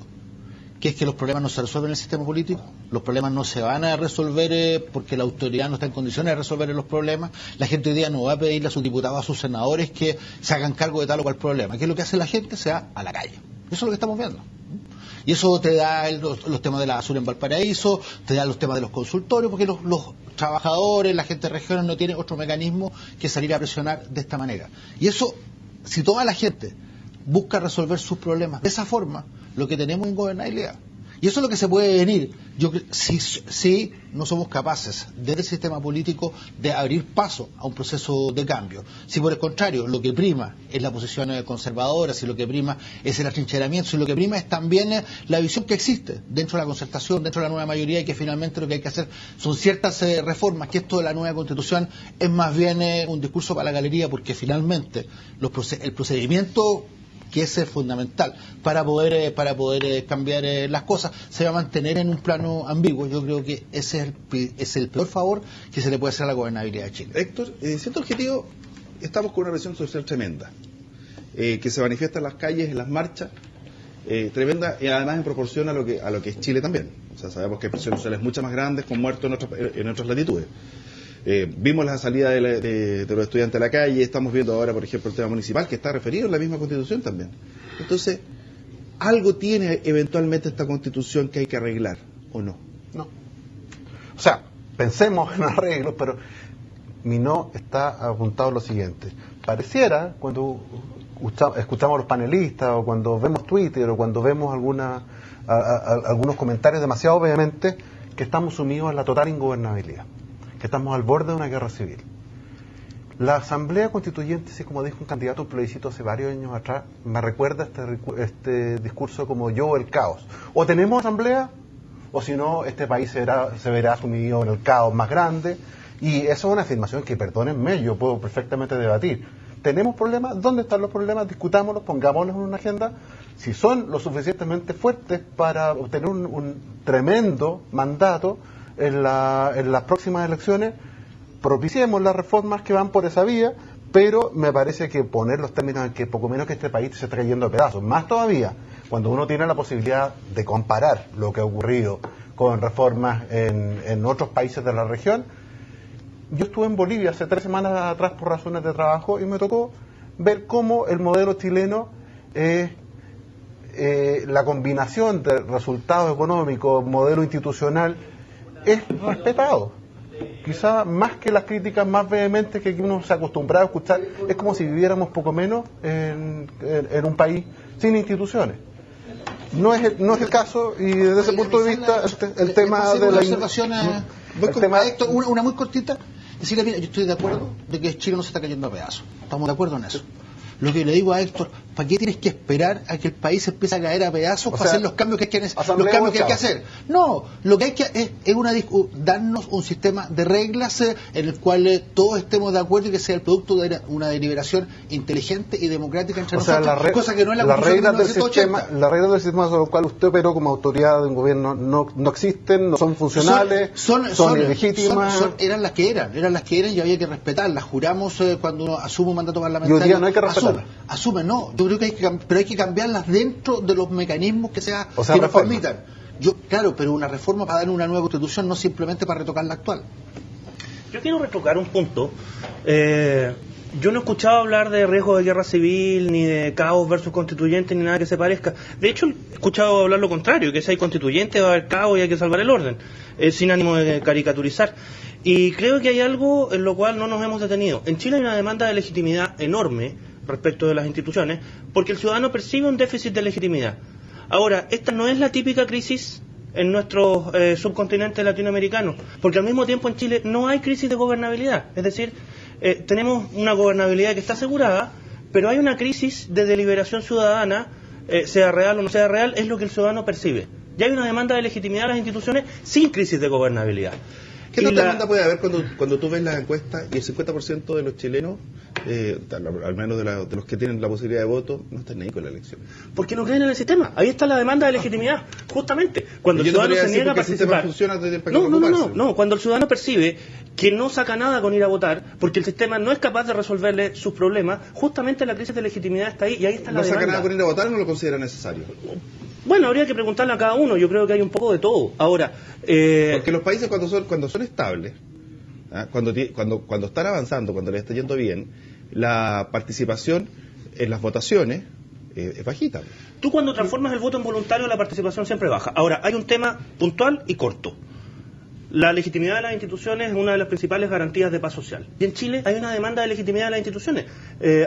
que es que los problemas no se resuelven en el sistema político, los problemas no se van a resolver porque la autoridad no está en condiciones de resolver los problemas. La gente hoy día no va a pedirle a sus diputados, a sus senadores que se hagan cargo de tal o cual problema. ¿Qué es lo que hace la gente? Se va a la calle. Eso es lo que estamos viendo. Y eso te da los temas de la basura en Valparaíso, te da los temas de los consultorios, porque los trabajadores, la gente de regiones no tienen otro mecanismo que salir a presionar de esta manera. Y eso, si toda la gente busca resolver sus problemas de esa forma, lo que tenemos es ingobernabilidad. Y eso es lo que se puede venir. Si no somos capaces, desde el sistema político, de abrir paso a un proceso de cambio. Si por el contrario, lo que prima es la posición conservadora, si lo que prima es el atrincheramiento, si lo que prima es también la visión que existe dentro de la concertación, dentro de la nueva mayoría, y que finalmente lo que hay que hacer son ciertas reformas, que esto de la nueva Constitución es más bien un discurso para la galería, porque finalmente el procedimiento, que es fundamental para poder cambiar las cosas, se va a mantener en un plano ambiguo. Yo creo que ese es el peor favor que se le puede hacer a la gobernabilidad de Chile. Héctor, siendo objetivo, estamos con una presión social tremenda, que se manifiesta en las calles, en las marchas, tremenda, y además en proporción a lo que es Chile también. O sea, sabemos que hay presiones sociales mucho más grandes, con muertos en otras latitudes. Vimos la salida de los estudiantes a la calle, estamos viendo ahora, por ejemplo, el tema municipal, que está referido en la misma Constitución también. Entonces, algo tiene eventualmente esta Constitución que hay que arreglar, ¿o no? No. O sea, pensemos en arreglos, pero mi no está apuntado a lo siguiente. Pareciera, cuando escuchamos a los panelistas, o cuando vemos Twitter, o cuando vemos algunos comentarios demasiado vehementes, que estamos sumidos en la total ingobernabilidad, que estamos al borde de una guerra civil. La Asamblea Constituyente, así como dijo un candidato a un plebiscito hace varios años atrás, me recuerda este discurso como yo, el caos. O tenemos asamblea, o si no, este país se verá sumido en el caos más grande. Y esa es una afirmación que, perdónenme, yo puedo perfectamente debatir. ¿Tenemos problemas? ¿Dónde están los problemas? Discutámoslos, pongámoslos en una agenda. Si son lo suficientemente fuertes para obtener un tremendo mandato en las próximas elecciones, propiciemos las reformas que van por esa vía, pero me parece que poner los términos en que poco menos que este país se está cayendo a pedazos, más todavía cuando uno tiene la posibilidad de comparar lo que ha ocurrido con reformas en otros países de la región. Yo estuve en Bolivia hace 3 semanas atrás por razones de trabajo y me tocó ver cómo el modelo chileno la combinación de resultados económicos, modelo institucional, es respetado. Quizá más que las críticas más vehementes que uno se ha acostumbrado a escuchar, es como si viviéramos poco menos en un país sin instituciones. No es el caso, y desde ese punto de vista el tema de la observación, Héctor, una muy cortita. decirle, mira, yo estoy de acuerdo de que Chile no se está cayendo a pedazos. Estamos de acuerdo en eso. Lo que le digo a Héctor, ¿para qué tienes que esperar a que el país empiece a caer a pedazos para hacer los cambios que hay que hacer? No, lo que hay que es darnos un sistema de reglas en el cual todos estemos de acuerdo y que sea el producto de una deliberación inteligente y democrática entre nosotros, cosa que no es la reglas del sistema. Las reglas del sistema sobre las cuales usted operó como autoridad de un gobierno no existen, no son funcionales, son ilegítimas. Eran las que eran y había que respetarlas. Juramos cuando uno asume un mandato parlamentario. Y hoy día no hay que respetarlas. Asume, no, yo creo que hay que cambiarlas dentro de los mecanismos que nos permitan. Claro, pero una reforma para dar una nueva constitución, no simplemente para retocar la actual. Yo quiero retocar un punto. Yo no he escuchado hablar de riesgo de guerra civil, ni de caos versus constituyente, ni nada que se parezca. De hecho, he escuchado hablar lo contrario, que si hay constituyente va a haber caos y hay que salvar el orden, sin ánimo de caricaturizar. Y creo que hay algo en lo cual no nos hemos detenido. En Chile hay una demanda de legitimidad enorme respecto de las instituciones, porque el ciudadano percibe un déficit de legitimidad. Ahora, esta no es la típica crisis en nuestro subcontinente latinoamericano, porque al mismo tiempo en Chile no hay crisis de gobernabilidad, es decir, tenemos una gobernabilidad que está asegurada, pero hay una crisis de deliberación ciudadana, sea real o no sea real, es lo que el ciudadano percibe. Ya hay una demanda de legitimidad a las instituciones sin crisis de gobernabilidad. ¿Qué tanta demanda puede haber cuando tú ves las encuestas y el 50% de los chilenos, al menos de los que tienen la posibilidad de voto, no están ahí con la elección? Porque no creen en el sistema. Ahí está la demanda de legitimidad, justamente. Cuando el ciudadano se niega a participar. No, cuando el ciudadano percibe que no saca nada con ir a votar, porque el sistema no es capaz de resolverle sus problemas, justamente la crisis de legitimidad está ahí y ahí está la demanda. ¿No saca nada con ir a votar o no lo considera necesario? Bueno, habría que preguntarle a cada uno, yo creo que hay un poco de todo. Ahora, porque los países cuando son estables, cuando están avanzando, cuando les está yendo bien, la participación en las votaciones es bajita. Tú cuando transformas el voto en voluntario, la participación siempre baja. Ahora, hay un tema puntual y corto. La legitimidad de las instituciones es una de las principales garantías de paz social. Y en Chile hay una demanda de legitimidad de las instituciones.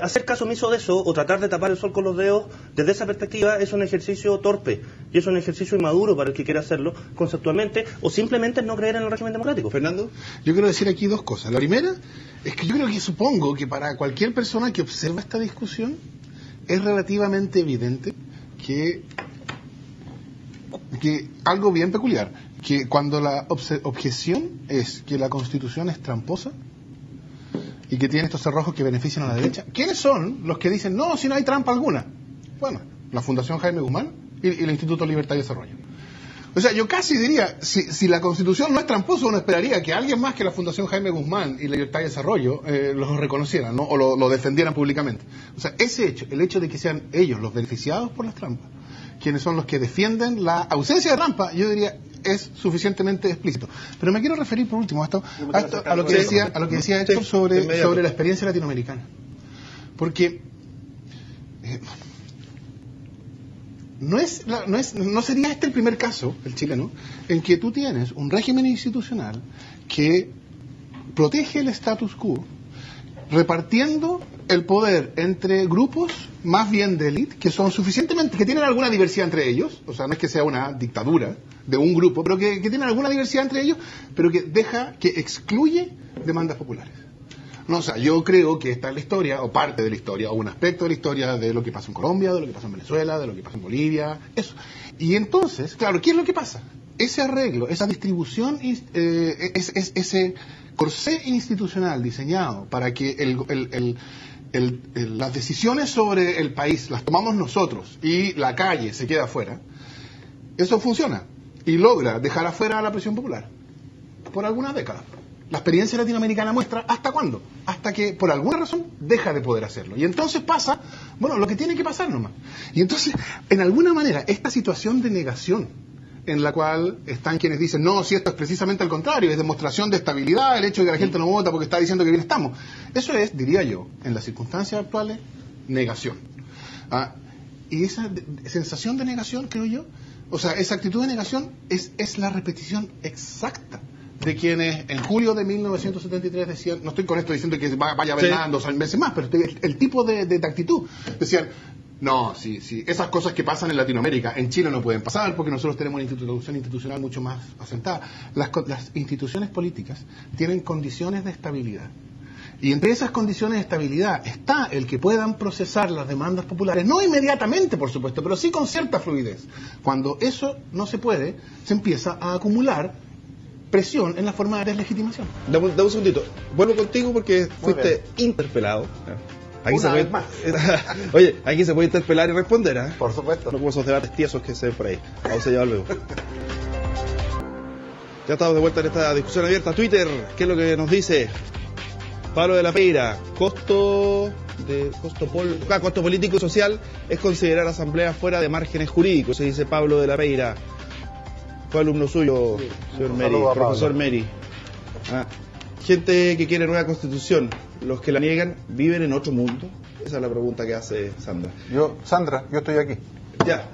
Hacer caso omiso de eso o tratar de tapar el sol con los dedos, desde esa perspectiva, es un ejercicio torpe y es un ejercicio inmaduro para el que quiera hacerlo conceptualmente o simplemente no creer en el régimen democrático. Fernando, yo quiero decir aquí dos cosas. La primera es que yo creo que supongo que para cualquier persona que observa esta discusión es relativamente evidente que algo bien peculiar, que cuando la objeción es que la Constitución es tramposa y que tiene estos cerrojos que benefician a la derecha, ¿quiénes son los que dicen, no, si no hay trampa alguna? Bueno, la Fundación Jaime Guzmán y el Instituto Libertad y Desarrollo. O sea, yo casi diría, si la Constitución no es tramposa, uno esperaría que alguien más que la Fundación Jaime Guzmán y Libertad y Desarrollo los reconocieran, ¿no? O lo defendieran públicamente. O sea, ese hecho, el hecho de que sean ellos los beneficiados por las trampas, quienes son los que defienden la ausencia de trampa, yo diría es suficientemente explícito. Pero me quiero referir por último a lo que decía Héctor sobre la experiencia latinoamericana. Porque no sería este el primer caso, el chileno, en que tú tienes un régimen institucional que protege el status quo, repartiendo el poder entre grupos más bien de élite, que son suficientemente, que tienen alguna diversidad entre ellos, o sea, no es que sea una dictadura de un grupo, pero que tienen alguna diversidad entre ellos, pero que excluye demandas populares. No, o sea, yo creo que esta es la historia, o parte de la historia, o un aspecto de la historia de lo que pasa en Colombia, de lo que pasa en Venezuela, de lo que pasa en Bolivia, eso. Y entonces, claro, ¿qué es lo que pasa? Ese arreglo, esa distribución, ese corsé institucional diseñado para que las decisiones sobre el país las tomamos nosotros y la calle se queda afuera, eso funciona y logra dejar afuera a la presión popular por algunas décadas. La experiencia latinoamericana muestra hasta cuándo, hasta que por alguna razón deja de poder hacerlo. Y entonces pasa, bueno, lo que tiene que pasar nomás. Y entonces, en alguna manera, esta situación de negación en la cual están quienes dicen, no, si esto es precisamente al contrario, es demostración de estabilidad, el hecho de que la gente no vota porque está diciendo que bien estamos. Eso es, diría yo, en las circunstancias actuales, negación. Y esa sensación de negación, creo yo, o sea, esa actitud de negación es la repetición exacta de quienes en julio de 1973 decían, no estoy con esto diciendo que vaya a haber nada 2 meses más, pero el tipo de actitud, decían, No, sí. Esas cosas que pasan en Latinoamérica, en Chile no pueden pasar porque nosotros tenemos una institución institucional mucho más asentada. Las instituciones políticas tienen condiciones de estabilidad. Y entre esas condiciones de estabilidad está el que puedan procesar las demandas populares, no inmediatamente, por supuesto, pero sí con cierta fluidez. Cuando eso no se puede, se empieza a acumular presión en la forma de deslegitimación. Dame un segundito. Vuelvo contigo porque fuiste interpelado. Aquí se puede... Oye, aquí se puede interpelar y responder, ¿eh? Por supuesto. No como esos debates tiesos que se ven por ahí. Vamos a llevar luego. Ya estamos de vuelta en esta discusión abierta. Twitter, ¿qué es lo que nos dice? Pablo de la Peira, costo político y social es considerar asamblea fuera de márgenes jurídicos, se dice Pablo de la Peira. Fue alumno suyo, señor Meri, profesor Meri. Gente que quiere nueva constitución, los que la niegan, ¿viven en otro mundo? Esa es la pregunta que hace Sandra. Sandra, yo estoy aquí. Ya,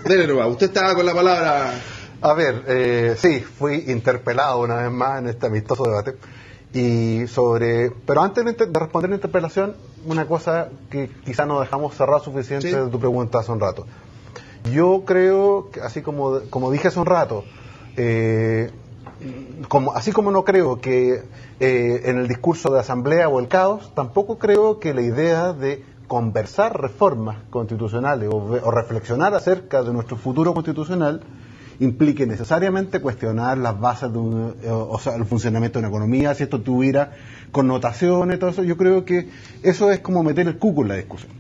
dele nomás, usted estaba con la palabra. A ver, sí, fui interpelado una vez más en este amistoso debate. Pero antes de responder la interpelación, una cosa que quizá no dejamos cerrado suficiente de tu pregunta hace un rato. Yo creo que, así como dije hace un rato, así como no creo que en el discurso de asamblea o el caos, tampoco creo que la idea de conversar reformas constitucionales o reflexionar acerca de nuestro futuro constitucional implique necesariamente cuestionar las bases de el funcionamiento de una economía, si esto tuviera connotaciones, todo eso. Yo creo que eso es como meter el cuco en la discusión.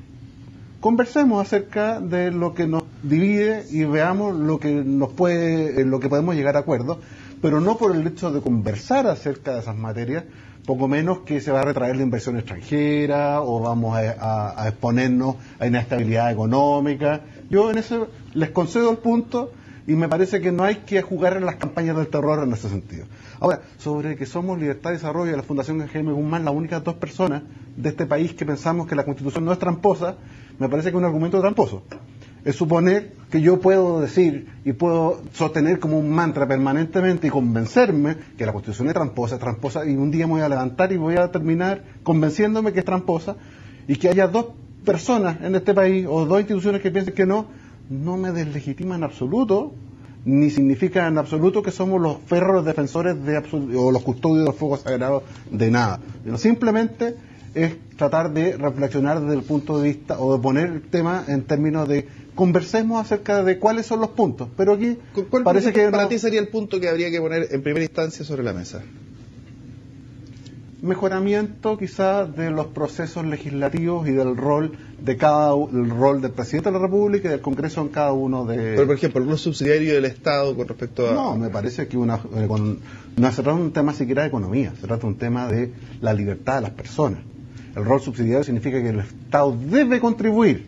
Conversemos acerca de lo que nos divide y veamos lo que podemos llegar a acuerdos, pero no por el hecho de conversar acerca de esas materias, poco menos que se va a retraer la inversión extranjera o vamos a exponernos a inestabilidad económica. Yo en eso les concedo el punto. Y me parece que no hay que jugar en las campañas del terror en ese sentido. Ahora, sobre que somos Libertad y Desarrollo y la Fundación Jaime Guzmán, las únicas dos personas de este país que pensamos que la Constitución no es tramposa, me parece que es un argumento tramposo. Es suponer que yo puedo decir y puedo sostener como un mantra permanentemente y convencerme que la Constitución es tramposa, y un día me voy a levantar y voy a terminar convenciéndome que es tramposa, y que haya dos personas en este país o dos instituciones que piensen que no me deslegitima en absoluto, ni significa en absoluto que somos los férreos defensores o los custodios del fuego sagrado de nada. Simplemente es tratar de reflexionar desde el punto de vista o de poner el tema en términos de conversemos acerca de cuáles son los puntos. Pero aquí parece que para ti sería el punto que habría que poner en primera instancia sobre la mesa. Mejoramiento quizá de los procesos legislativos y del rol del presidente de la República y del Congreso en cada uno de... Pero por ejemplo, el rol subsidiario del Estado con respecto a... No, me parece que no se trata de un tema siquiera de economía, se trata de un tema de la libertad de las personas. El rol subsidiario significa que el Estado debe contribuir.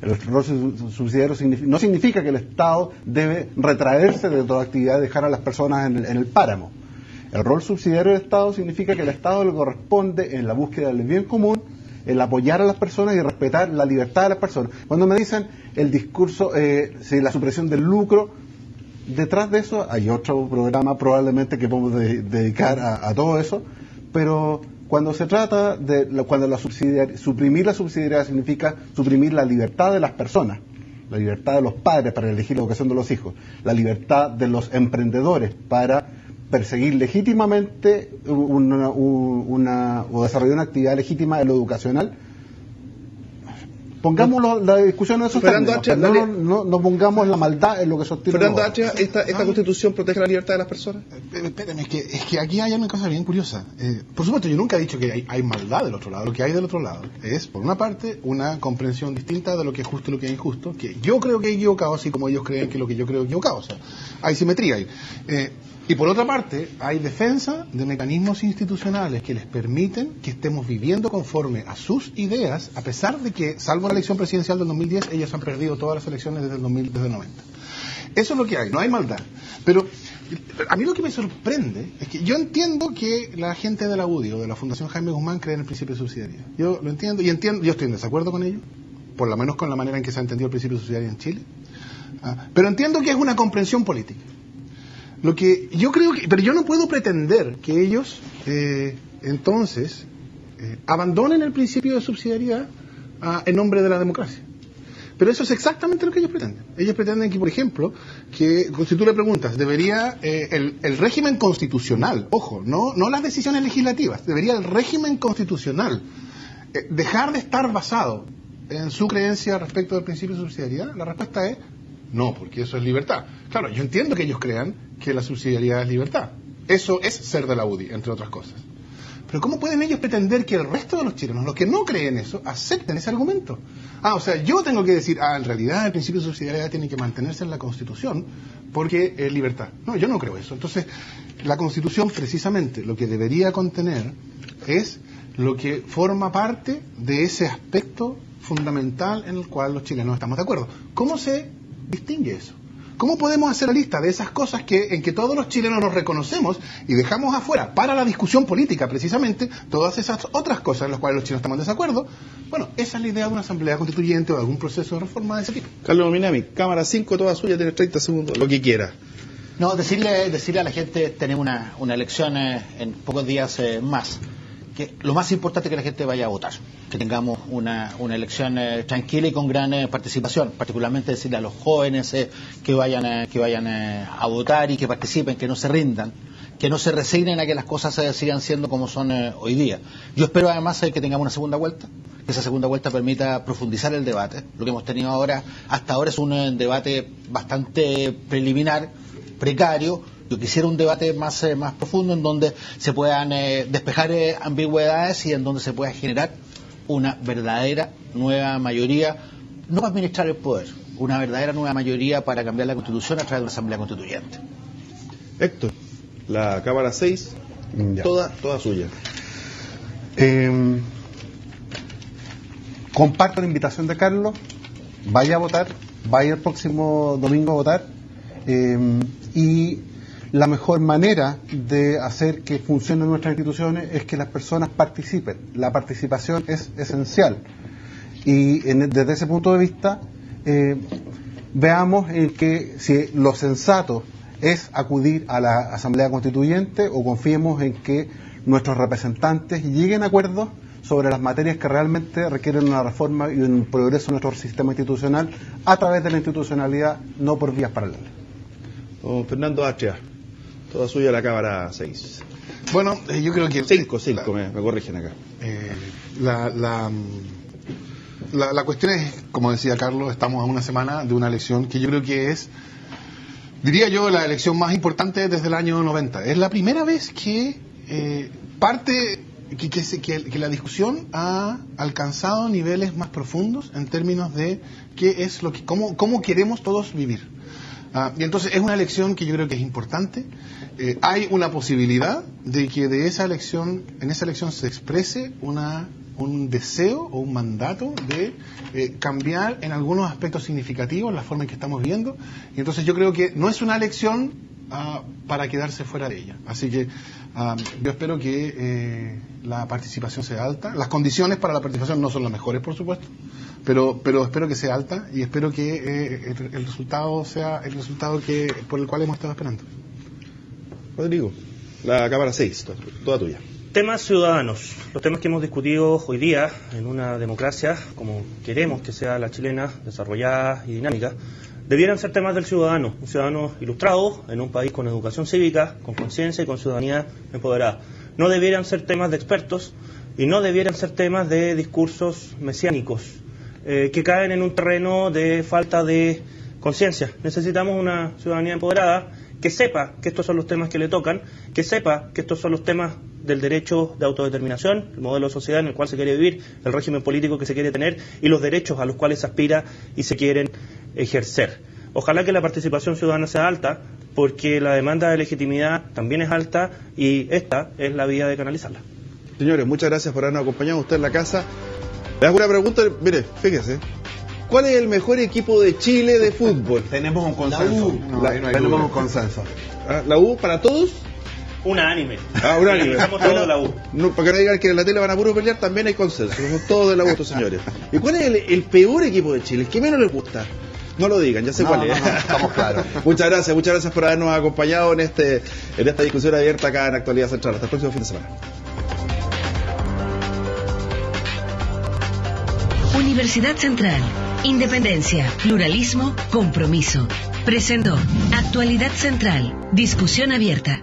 El rol subsidiario no significa que el Estado debe retraerse de toda actividad y dejar a las personas en el páramo. El rol subsidiario del Estado significa que el Estado le corresponde en la búsqueda del bien común, el apoyar a las personas y respetar la libertad de las personas. Cuando me dicen el discurso, la supresión del lucro, detrás de eso hay otro programa probablemente que podemos dedicar a todo eso, pero cuando se trata de suprimir la subsidiariedad significa suprimir la libertad de las personas, la libertad de los padres para elegir la educación de los hijos, la libertad de los emprendedores para perseguir legítimamente o desarrollar una actividad legítima en lo educacional. Pongamos la discusión en esos términos, no pongamos la maldad en lo que sostiene. Fernando Atria, ¿esta Constitución protege la libertad de las personas? Espérame, es que aquí hay una cosa bien curiosa. Por supuesto, yo nunca he dicho que hay maldad del otro lado. Lo que hay del otro lado es, por una parte, una comprensión distinta de lo que es justo y lo que es injusto, que yo creo que es equivocado, así como ellos creen que lo que yo creo es equivocado. O sea, hay simetría ahí. Y por otra parte, hay defensa de mecanismos institucionales que les permiten que estemos viviendo conforme a sus ideas, a pesar de que, salvo la elección presidencial del 2010, ellos han perdido todas las elecciones desde el 90. Eso es lo que hay, no hay maldad. Pero a mí lo que me sorprende es que yo entiendo que la gente de la UDI o de la Fundación Jaime Guzmán cree en el principio de subsidiariedad. Yo lo entiendo, yo estoy en desacuerdo con ello, por lo menos con la manera en que se ha entendido el principio de subsidiariedad en Chile. Pero entiendo que es una comprensión política. Lo que yo creo que, pero yo no puedo pretender que ellos entonces abandonen el principio de subsidiariedad en nombre de la democracia. Pero eso es exactamente lo que ellos pretenden. Ellos pretenden que, por ejemplo, que si tú le preguntas, debería el régimen constitucional, ojo, no las decisiones legislativas, debería el régimen constitucional dejar de estar basado en su creencia respecto del principio de subsidiariedad. La respuesta es no, porque eso es libertad. Claro, yo entiendo que ellos crean que la subsidiariedad es libertad. Eso es ser de la UDI, entre otras cosas. Pero ¿cómo pueden ellos pretender que el resto de los chilenos, los que no creen eso, acepten ese argumento? O sea, yo tengo que decir, en realidad el principio de subsidiariedad tiene que mantenerse en la Constitución porque es libertad. No, yo no creo eso. Entonces, la Constitución precisamente lo que debería contener es lo que forma parte de ese aspecto fundamental en el cual los chilenos estamos de acuerdo. ¿Cómo se distingue eso? ¿Cómo podemos hacer la lista de esas cosas en que todos los chilenos nos reconocemos y dejamos afuera para la discusión política precisamente todas esas otras cosas en las cuales los chilenos estamos en desacuerdo? Bueno, esa es la idea de una asamblea constituyente o de algún proceso de reforma de ese tipo. Carlos Minami, cámara 5, toda suya, tiene 30 segundos, lo que quiera. No, decirle a la gente, tenemos una elección en pocos días más. Que lo más importante es que la gente vaya a votar, que tengamos una elección tranquila y con gran participación, particularmente decirle a los jóvenes que vayan a votar y que participen, que no se rindan, que no se resignen a que las cosas sigan siendo como son hoy día. Yo espero además que tengamos una segunda vuelta, que esa segunda vuelta permita profundizar el debate. Lo que hemos tenido hasta ahora es un debate bastante preliminar, precario. Yo quisiera un debate más profundo en donde se puedan despejar ambigüedades y en donde se pueda generar una verdadera nueva mayoría, no para administrar el poder, una verdadera nueva mayoría para cambiar la Constitución a través de una asamblea constituyente. Héctor, la cámara 6, toda suya. Comparto la invitación de Carlos, vaya a votar, vaya el próximo domingo a votar, y la mejor manera de hacer que funcionen nuestras instituciones es que las personas participen. La participación es esencial. Y desde ese punto de vista, veamos en que si lo sensato es acudir a la Asamblea Constituyente o confiemos en que nuestros representantes lleguen a acuerdos sobre las materias que realmente requieren una reforma y un progreso en nuestro sistema institucional a través de la institucionalidad, no por vías paralelas. Don Fernando Atria, toda suya la cámara 6. Bueno, yo creo que... 5, me corrigen acá. La cuestión es, como decía Carlos, estamos a una semana de una elección que yo creo que es, diría yo, la elección más importante desde el año 90. Es la primera vez que que la discusión ha alcanzado niveles más profundos en términos de qué es lo que, cómo queremos todos vivir. Y entonces es una elección que yo creo que es importante. Hay una posibilidad de que en esa elección se exprese un deseo o un mandato de cambiar en algunos aspectos significativos la forma en que estamos viendo. Y entonces yo creo que no es una elección para quedarse fuera de ella. Así que yo espero que la participación sea alta. Las condiciones para la participación no son las mejores, por supuesto, pero espero que sea alta y espero que el resultado sea el resultado por el cual hemos estado esperando. Rodrigo, la cámara 6, toda tuya. Temas ciudadanos, los temas que hemos discutido hoy día en una democracia como queremos que sea la chilena, desarrollada y dinámica, debieran ser temas del ciudadano, un ciudadano ilustrado en un país con educación cívica, con conciencia y con ciudadanía empoderada. No debieran ser temas de expertos y no debieran ser temas de discursos mesiánicos que caen en un terreno de falta de conciencia. Necesitamos una ciudadanía empoderada que sepa que estos son los temas que le tocan, que sepa que estos son los temas del derecho de autodeterminación, el modelo de sociedad en el cual se quiere vivir, el régimen político que se quiere tener y los derechos a los cuales se aspira y se quieren ejercer. Ojalá que la participación ciudadana sea alta, porque la demanda de legitimidad también es alta y esta es la vía de canalizarla. Señores, muchas gracias por habernos acompañado. Usted en la casa. Le hago una pregunta, mire, fíjese. ¿Cuál es el mejor equipo de Chile de fútbol? Tenemos un consenso. Tenemos un consenso. ¿La U para todos? Unánime. Unánime. Estamos todos de la U. No, para que no digan que en la tele van a puro pelear, también hay consenso. Somos todos de la U, estos señores. ¿Y cuál es el peor equipo de Chile? ¿El que menos les gusta? No lo digan, ya sé cuál es. Estamos claros. Muchas gracias por habernos acompañado en esta discusión abierta acá en Actualidad Central. Hasta el próximo fin de semana. Universidad Central, Independencia, pluralismo, compromiso. Presentó Actualidad Central. Discusión abierta.